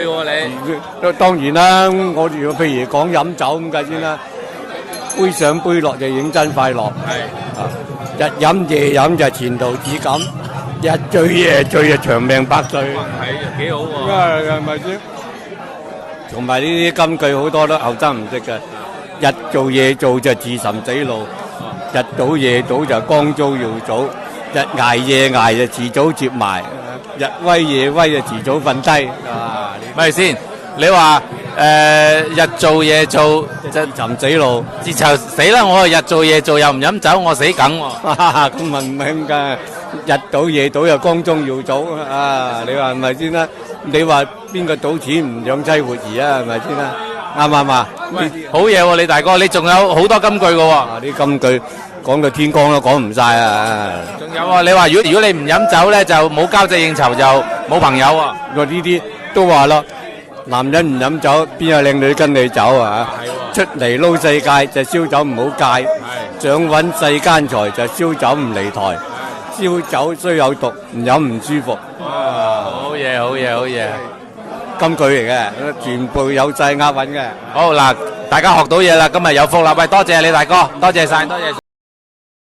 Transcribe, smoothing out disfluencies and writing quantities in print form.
你當然啦，我如果譬如講飲酒咁計先啦，杯上杯落就認真快樂。日飲夜飲就前途似錦，日醉夜醉就長命百歲。係幾好喎。係咪先？同埋呢啲金句好多都後生唔識嘅，日做夜做就自尋死路，日倒夜倒就光宗耀祖，日捱夜捱就遲早接埋，日威夜威就遲早瞓低。咪先？你話日做夜做就尋死路，自尋死啦！我日做夜做又唔飲酒，我死梗喎。咁咪唔興㗎，日倒夜倒又光宗耀祖啊！你話係咪先啦？你話邊個賭錢唔養妻活兒啊？係咪先啦？啱唔啱啊？好嘢喎，李大哥，你仲有好多金句㗎喎。啲金句講到天光都講唔晒啊！仲有啊，你話如果你唔飲酒咧，就冇交際應酬，就冇朋友啊。我呢啲都話咯，男人唔飲酒，邊有靚女跟你走啊？出嚟撈世界就燒酒唔好戒，想揾世間財就燒酒唔離台，燒酒雖有毒，唔飲唔舒服。好嘢，好嘢，好嘢，金句嚟嘅，全部有晒押韻嘅。好嗱，大家學到嘢啦，今日有福啦，喂，多謝李大哥，多謝晒，多謝晒。